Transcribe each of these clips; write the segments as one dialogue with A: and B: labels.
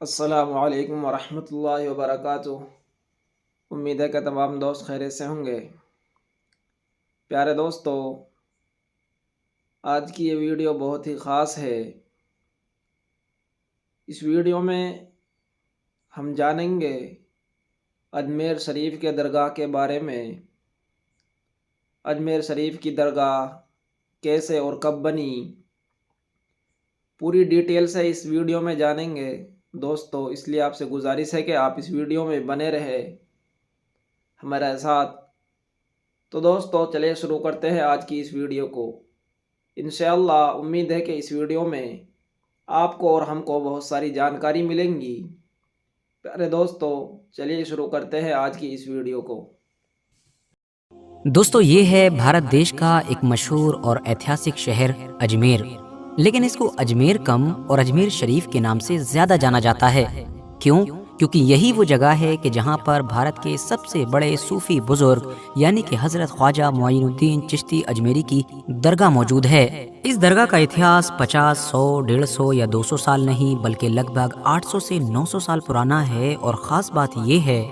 A: السلام علیکم ورحمۃ اللہ وبرکاتہ۔ امید ہے کہ تمام دوست خیریت سے ہوں گے۔ پیارے دوستو، آج کی یہ ویڈیو بہت ہی خاص ہے۔ اس ویڈیو میں ہم جانیں گے اجمیر شریف کے درگاہ کے بارے میں۔ اجمیر شریف کی درگاہ کیسے اور کب بنی، پوری ڈیٹیل سے اس ویڈیو میں جانیں گے دوستو۔ اس لیے آپ سے گزارش ہے کہ آپ اس ویڈیو میں بنے رہے ہمارے ساتھ۔ تو دوستو چلیے شروع کرتے ہیں آج کی اس ویڈیو کو۔ انشاءاللہ امید ہے کہ اس ویڈیو میں آپ کو اور ہم کو بہت ساری جانکاری ملیں گی۔ پیارے دوستو چلیے شروع کرتے ہیں آج کی اس ویڈیو کو۔
B: دوستو یہ ہے بھارت دیش کا ایک مشہور اور ایتہاسک شہر اجمیر، لیکن اس کو اجمیر کم اور اجمیر شریف کے نام سے زیادہ جانا جاتا ہے۔ کیوں؟ کیونکہ یہی وہ جگہ ہے کہ جہاں پر بھارت کے سب سے بڑے صوفی بزرگ یعنی کہ حضرت خواجہ معین الدین چشتی اجمیری کی درگاہ موجود ہے۔ اس درگاہ کا اتہاس 50، 100، 150 یا 200 سال نہیں بلکہ لگ بھگ 800 سے 900 سال پرانا ہے۔ اور خاص بات یہ ہے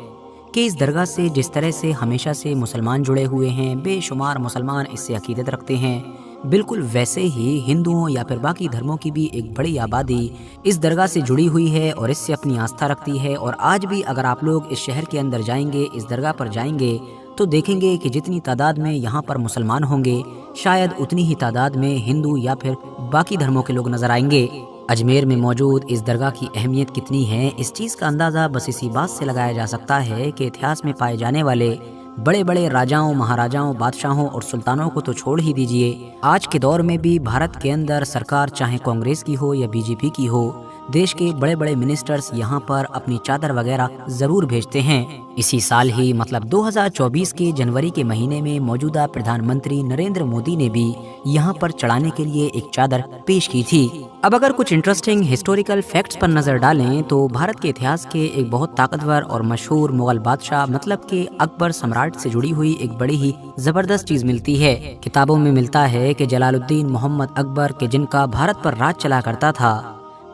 B: کہ اس درگاہ سے جس طرح سے ہمیشہ سے مسلمان جڑے ہوئے ہیں، بے شمار مسلمان اس سے عقیدت رکھتے ہیں، بالکل ویسے ہی ہندوؤں یا پھر باقی دھرموں کی بھی ایک بڑی آبادی اس درگاہ سے جڑی ہوئی ہے اور اس سے اپنی آستھا رکھتی ہے۔ اور آج بھی اگر آپ لوگ اس شہر کے اندر جائیں گے، اس درگاہ پر جائیں گے، تو دیکھیں گے کہ جتنی تعداد میں یہاں پر مسلمان ہوں گے، شاید اتنی ہی تعداد میں ہندو یا پھر باقی دھرموں کے لوگ نظر آئیں گے۔ اجمیر میں موجود اس درگاہ کی اہمیت کتنی ہے، اس چیز کا اندازہ بس اسی بات سے لگایا جا سکتا ہے کہ اتہاس میں پائے جانے والے بڑے بڑے راجاؤں، مہاراجاؤں، بادشاہوں اور سلطانوں کو تو چھوڑ ہی دیجئے، آج کے دور میں بھی بھارت کے اندر سرکار چاہے کانگریس کی ہو یا بی جے پی کی ہو، دیش کے بڑے بڑے منسٹرز یہاں پر اپنی چادر وغیرہ ضرور بھیجتے ہیں۔ اسی سال ہی مطلب 2024 کے جنوری کے مہینے میں موجودہ پردھان منتری نریندر مودی نے بھی یہاں پر چڑھانے کے لیے ایک چادر پیش کی تھی۔ اب اگر کچھ انٹرسٹنگ ہسٹوریکل فیکٹس پر نظر ڈالیں تو بھارت کے اتہاس کے ایک بہت طاقتور اور مشہور مغل بادشاہ مطلب کہ اکبر سمراٹ سے جڑی ہوئی ایک بڑی ہی زبردست چیز ملتی ہے۔ کتابوں میں ملتا ہے کہ جلال الدین محمد اکبر کے جن کا بھارت پر راج چلا کرتا تھا،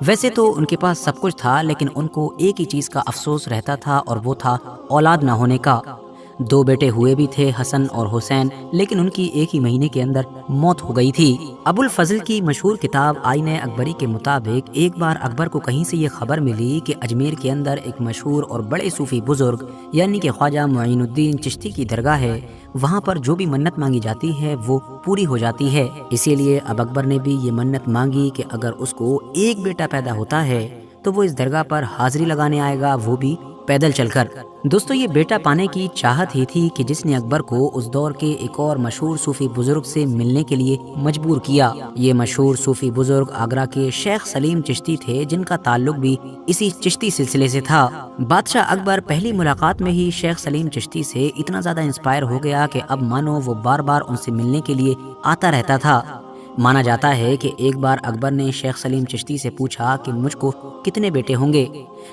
B: ویسے تو ان کے پاس سب کچھ تھا، لیکن ان کو ایک ہی چیز کا افسوس رہتا تھا اور وہ تھا اولاد نہ ہونے کا۔ 2 بیٹے ہوئے بھی تھے، حسن اور حسین، لیکن ان کی ایک ہی مہینے کے اندر موت ہو گئی تھی۔ ابو الفضل کی مشہور کتاب آئین اکبری کے مطابق ایک بار اکبر کو کہیں سے یہ خبر ملی کہ اجمیر کے اندر ایک مشہور اور بڑے صوفی بزرگ یعنی کہ خواجہ معین الدین چشتی کی درگاہ ہے، وہاں پر جو بھی منت مانگی جاتی ہے وہ پوری ہو جاتی ہے۔ اسی لیے اب اکبر نے بھی یہ منت مانگی کہ اگر اس کو ایک بیٹا پیدا ہوتا ہے تو وہ اس درگاہ پر حاضری لگانے آئے گا، وہ بھی پیدل چل کر۔ دوستو یہ بیٹا پانے کی چاہت ہی تھی کہ جس نے اکبر کو اس دور کے ایک اور مشہور صوفی بزرگ سے ملنے کے لیے مجبور کیا۔ یہ مشہور صوفی بزرگ آگرہ کے شیخ سلیم چشتی تھے، جن کا تعلق بھی اسی چشتی سلسلے سے تھا۔ بادشاہ اکبر پہلی ملاقات میں ہی شیخ سلیم چشتی سے اتنا زیادہ انسپائر ہو گیا کہ اب مانو وہ بار بار ان سے ملنے کے لیے آتا رہتا تھا۔ مانا جاتا ہے کہ ایک بار اکبر نے شیخ سلیم چشتی سے پوچھا کہ مجھ کو کتنے بیٹے ہوں گے؟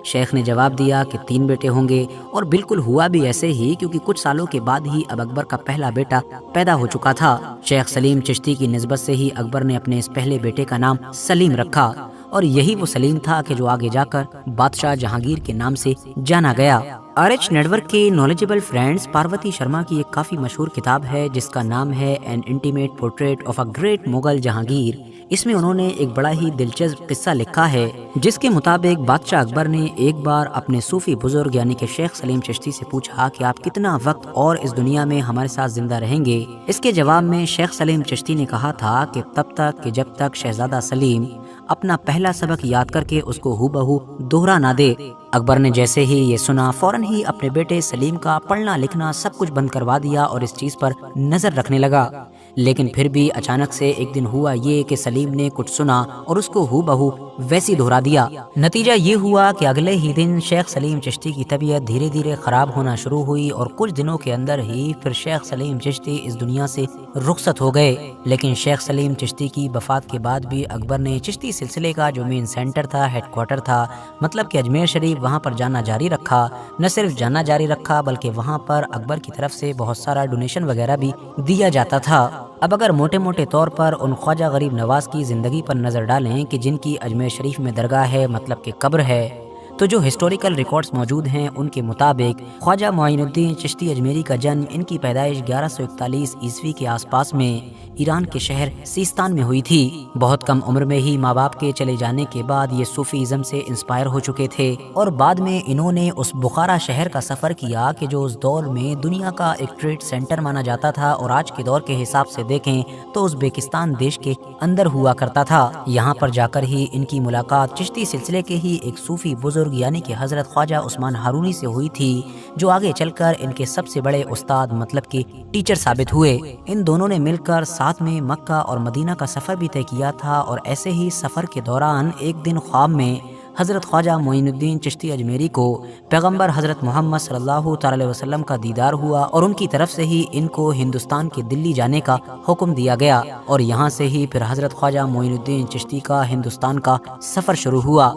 B: شیخ نے جواب دیا کہ 3 بیٹے ہوں گے، اور بالکل ہوا بھی ایسے ہی، کیونکہ کچھ سالوں کے بعد ہی اب اکبر کا پہلا بیٹا پیدا ہو چکا تھا۔ شیخ سلیم چشتی کی نسبت سے ہی اکبر نے اپنے اس پہلے بیٹے کا نام سلیم رکھا، اور یہی وہ سلیم تھا کہ جو آگے جا کر بادشاہ جہانگیر کے نام سے جانا گیا۔ RH نیٹورک کے نالجبل فرینڈز پاروتی شرما کی ایک کافی مشہور کتاب ہے جس کا نام ہے an intimate portrait of a great Mughal Jahangir. اس میں انہوں نے ایک بڑا ہی دلچسپ قصہ لکھا ہے، جس کے مطابق بادشاہ اکبر نے ایک بار اپنے صوفی بزرگ یعنی کہ شیخ سلیم چشتی سے پوچھا کہ آپ کتنا وقت اور اس دنیا میں ہمارے ساتھ زندہ رہیں گے؟ اس کے جواب میں شیخ سلیم چشتی نے کہا تھا کہ تب تک کہ جب تک شہزادہ سلیم اپنا پہلا سبق یاد کر کے اس کو ہو بہو دوہرا نہ دے۔ اکبر نے جیسے ہی یہ سنا فوراً ہی اپنے بیٹے سلیم کا پڑھنا لکھنا سب کچھ بند کروا دیا اور اس چیز پر نظر رکھنے لگا۔ لیکن پھر بھی اچانک سے ایک دن ہوا یہ کہ سلیم نے کچھ سنا اور اس کو ہو بہو ویسی دہرا دیا۔ نتیجہ یہ ہوا کہ اگلے ہی دن شیخ سلیم چشتی کی طبیعت دھیرے دھیرے خراب ہونا شروع ہوئی، اور کچھ دنوں کے اندر ہی پھر شیخ سلیم چشتی اس دنیا سے رخصت ہو گئے۔ لیکن شیخ سلیم چشتی کی وفات کے بعد بھی اکبر نے چشتی سلسلے کا جو مین سینٹر تھا، ہیڈ کوارٹر تھا، مطلب کہ اجمیر شریف، وہاں پر جانا جاری رکھا۔ نہ صرف جانا جاری رکھا بلکہ وہاں پر اکبر کی طرف سے بہت سارا ڈونیشن وغیرہ بھی دیا جاتا تھا۔ اب اگر موٹے موٹے طور پر ان خواجہ غریب نواز کی زندگی پر نظر ڈالیں کہ جن کی اجمیر شریف میں درگاہ ہے، مطلب کہ قبر ہے، تو جو ہسٹوریکل ریکارڈز موجود ہیں ان کے مطابق خواجہ معین الدین چشتی اجمیری کا جنم، ان کی پیدائش 1141 عیسوی کے آس پاس میں ایران کے شہر سیستان میں ہوئی تھی۔ بہت کم عمر میں ہی ماں باپ کے چلے جانے کے بعد یہ صوفی ازم سے انسپائر ہو چکے تھے، اور بعد میں انہوں نے اس بخارا شہر کا سفر کیا کہ جو اس دور میں دنیا کا ایک ٹریڈ سینٹر مانا جاتا تھا، اور آج کے دور کے حساب سے دیکھیں تو ازبیکستان دیش کے اندر ہوا کرتا تھا۔ یہاں پر جا کر ہی ان کی ملاقات چشتی سلسلے کے ہی ایک صوفی بزرگ یعنی کہ حضرت خواجہ عثمان ہارونی سے ہوئی تھی، جو آگے چل کر ان کے سب سے بڑے استاد مطلب کہ ٹیچر ثابت ہوئے۔ ان دونوں نے مل کر ساتھ میں مکہ اور مدینہ کا سفر بھی طے کیا تھا، اور ایسے ہی سفر کے دوران ایک دن خواب میں حضرت خواجہ معین الدین چشتی اجمیری کو پیغمبر حضرت محمد صلی اللہ تعالی علیہ وسلم کا دیدار ہوا، اور ان کی طرف سے ہی ان کو ہندوستان کے دلی جانے کا حکم دیا گیا، اور یہاں سے ہی پھر حضرت خواجہ معین الدین چشتی کا ہندوستان کا سفر شروع ہوا۔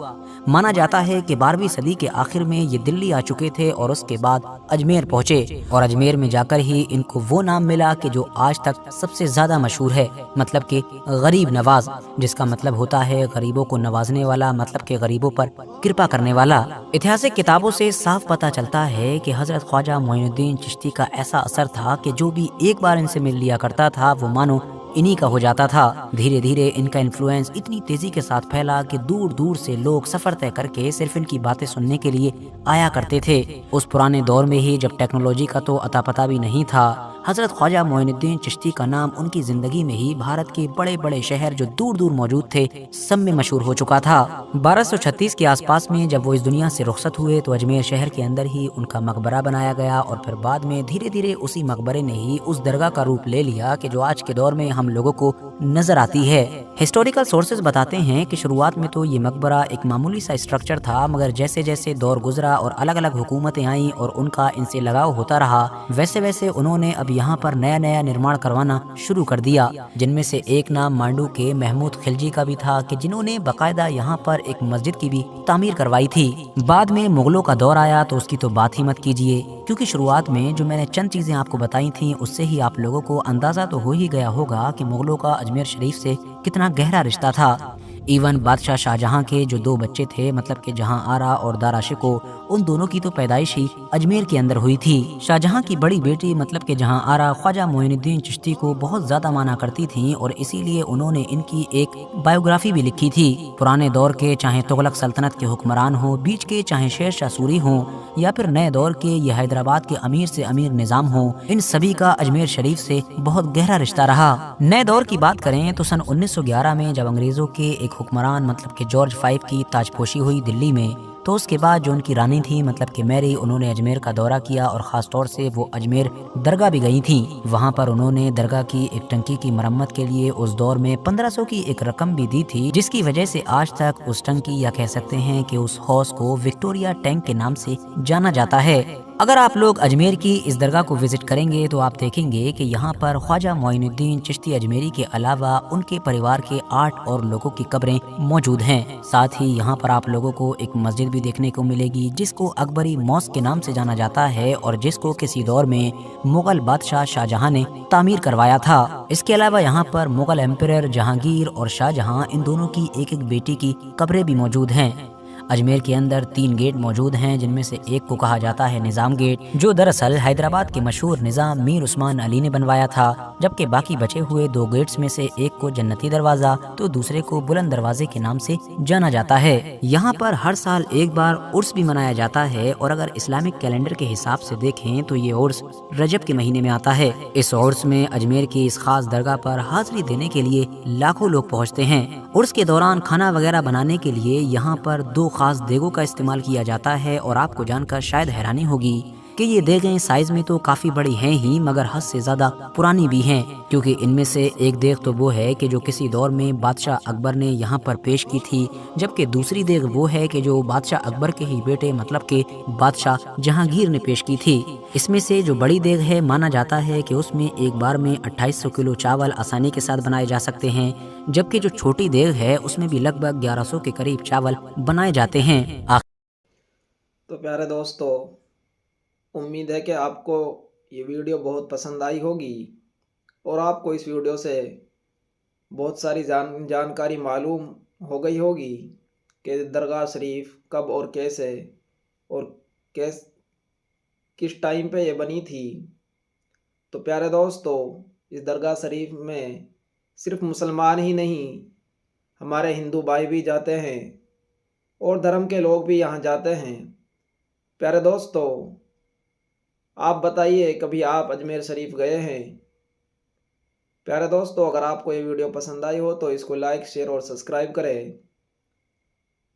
B: مانا جاتا ہے کہ 12ویں صدی کے آخر میں یہ دلی آ چکے تھے، اور اس کے بعد اجمیر پہنچے، اور اجمیر میں جا کر ہی ان کو وہ نام ملا کہ جو آج تک سب سے زیادہ مشہور ہے، مطلب کہ غریب نواز، جس کا مطلب ہوتا ہے غریبوں کو نوازنے والا، مطلب کہ غریبوں پر کرپا کرنے والا۔ اتہاسک کتابوں سے صاف پتہ چلتا ہے کہ حضرت خواجہ معین الدین چشتی کا ایسا اثر تھا کہ جو بھی ایک بار ان سے مل لیا کرتا تھا وہ مانو انہی کا ہو جاتا تھا۔ دھیرے دھیرے ان کا انفلوئنس اتنی تیزی کے ساتھ پھیلا کہ دور دور سے لوگ سفر طے کر کے صرف ان کی باتیں سننے کے لیے آیا کرتے تھے۔ اس پرانے دور میں ہی جب ٹیکنالوجی کا تو اتا پتہ بھی نہیں تھا، حضرت خواجہ معین الدین چشتی کا نام ان کی زندگی میں ہی بھارت کے بڑے بڑے شہر جو دور دور موجود تھے سب میں مشہور ہو چکا تھا۔ 1236 کے آس پاس میں جب وہ اس دنیا سے رخصت ہوئے تو اجمیر شہر کے اندر ہی ان کا مقبرہ بنایا گیا، اور پھر بعد میں دھیرے دھیرے اسی مقبرے نے ہی اس درگاہ کا روپ لے لیا کہ جو آج کے دور میں ہم لوگوں کو نظر آتی ہے۔ ہسٹوریکل سورسز بتاتے ہیں کہ شروعات میں تو یہ مقبرہ ایک معمولی سا اسٹرکچر تھا، مگر جیسے جیسے دور گزرا اور الگ الگ حکومتیں آئیں اور ان کا ان سے لگاؤ ہوتا رہا، ویسے ویسے انہوں نے اب یہاں پر نیا نیا نرمان کروانا شروع کر دیا، جن میں سے ایک نام مانڈو کے محمود خلجی کا بھی تھا کہ جنہوں نے باقاعدہ یہاں پر ایک مسجد کی بھی تعمیر کروائی تھی۔ بعد میں مغلوں کا دور آیا تو اس کی تو بات ہی مت کیجیے، کیونکہ شروعات میں جو میں نے چند چیزیں آپ کو بتائی تھیں اس سے ہی آپ لوگوں کو اندازہ تو ہو ہی گیا ہوگا کہ مغلوں کا اجمیر شریف سے کتنا گہرا رشتہ تھا۔ ایون بادشاہ شاہجہاں کے جو 2 بچے تھے، مطلب کہ جہاں آرا اور دارا شکو، ان دونوں کی تو پیدائش ہی اجمیر کے اندر ہوئی تھی۔ شاہجہاں کی بڑی بیٹی مطلب کہ جہاں آرا خواجہ معین الدین چشتی کو بہت زیادہ مانا کرتی تھیں، اور اسی لیے انہوں نے ان کی ایک بایوگرافی بھی لکھی تھی۔ پرانے دور کے چاہے تغلق سلطنت کے حکمران ہوں، بیچ کے چاہے شیر شاہ سوری ہوں، یا پھر نئے دور کے یہ حیدرآباد کے امیر سے امیر نظام ہوں، ان سبھی کا اجمیر شریف سے بہت گہرا رشتہ رہا۔ نئے دور کی بات کریں تو سن 1911 میں جب انگریزوں کے ایک حکمران مطلب کہ جارج 5 کی تاج پوشی ہوئی دلی میں، تو اس کے بعد جو ان کی رانی تھی مطلب کہ میری، انہوں نے اجمیر کا دورہ کیا، اور خاص طور سے وہ اجمیر درگاہ بھی گئی تھیں۔ وہاں پر انہوں نے درگاہ کی ایک ٹنکی کی مرمت کے لیے اس دور میں 1500 کی ایک رقم بھی دی تھی، جس کی وجہ سے آج تک اس ٹنکی یا کہہ سکتے ہیں کہ اس حوض کو وکٹوریا ٹینک کے نام سے جانا جاتا ہے۔ اگر آپ لوگ اجمیر کی اس درگاہ کو وزٹ کریں گے تو آپ دیکھیں گے کہ یہاں پر خواجہ معین الدین چشتی اجمیری کے علاوہ ان کے پریوار کے 8 اور لوگوں کی قبریں موجود ہیں۔ ساتھ ہی یہاں پر آپ لوگوں کو ایک مسجد بھی دیکھنے کو ملے گی جس کو اکبری موسک کے نام سے جانا جاتا ہے، اور جس کو کسی دور میں مغل بادشاہ شاہجہاں نے تعمیر کروایا تھا۔ اس کے علاوہ یہاں پر مغل ایمپرر جہانگیر اور شاہجہاں ان دونوں کی ایک ایک بیٹی کی قبریں بھی موجود ہیں۔ اجمیر کے اندر 3 گیٹ موجود ہیں، جن میں سے ایک کو کہا جاتا ہے نظام گیٹ، جو دراصل حیدرآباد کے مشہور نظام میر عثمان علی نے بنوایا تھا، جبکہ باقی بچے ہوئے 2 گیٹس میں سے ایک کو جنتی دروازہ تو دوسرے کو بلند دروازے کے نام سے جانا جاتا ہے۔ یہاں پر ہر سال ایک بار عرس بھی منایا جاتا ہے، اور اگر اسلامک کیلنڈر کے حساب سے دیکھیں تو یہ عرس رجب کے مہینے میں آتا ہے۔ اس عرس میں اجمیر کی اس خاص درگاہ پر حاضری دینے کے لیے لاکھوں لوگ پہنچتے ہیں۔ عرس کے دوران کھانا وغیرہ بنانے کے لیے یہاں پر 2 خاص دیگوں کا استعمال کیا جاتا ہے، اور آپ کو جان کر شاید حیرانی ہوگی کہ یہ دیگیں سائز میں تو کافی بڑی ہیں ہی، مگر حد سے زیادہ پرانی بھی ہیں، کیونکہ ان میں سے ایک دیگ تو وہ ہے کہ جو کسی دور میں بادشاہ اکبر نے یہاں پر پیش کی تھی، جبکہ دوسری دیگ وہ ہے کہ جو بادشاہ اکبر کے ہی بیٹے مطلب کہ بادشاہ جہانگیر نے پیش کی تھی۔ اس میں سے جو بڑی دیگ ہے مانا جاتا ہے کہ اس میں ایک بار میں 2800 کلو چاول آسانی کے ساتھ بنائے جا سکتے ہیں، جبکہ جو چھوٹی دیگ ہے اس میں بھی لگ بھگ 1100 کے قریب چاول بنائے جاتے ہیں۔
A: تو پیارے دوستو، امید ہے کہ آپ کو یہ ویڈیو بہت پسند آئی ہوگی، اور آپ کو اس ویڈیو سے بہت ساری جانکاری معلوم ہو گئی ہوگی کہ درگاہ شریف کب اور کیسے اور کس ٹائم پہ یہ بنی تھی۔ تو پیارے دوستو، اس درگاہ شریف میں صرف مسلمان ہی نہیں، ہمارے ہندو بھائی بھی جاتے ہیں اور دھرم کے لوگ بھی یہاں جاتے ہیں۔ پیارے دوستو، آپ بتائیے کبھی آپ اجمیر شریف گئے ہیں؟ پیارے دوستو، اگر آپ کو یہ ویڈیو پسند آئی ہو تو اس کو لائک، شیئر اور سبسکرائب کریں۔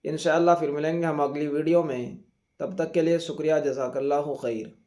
A: انشاءاللہ پھر ملیں گے ہم اگلی ویڈیو میں، تب تک کے لیے شکریہ، جزاک اللہ خیر۔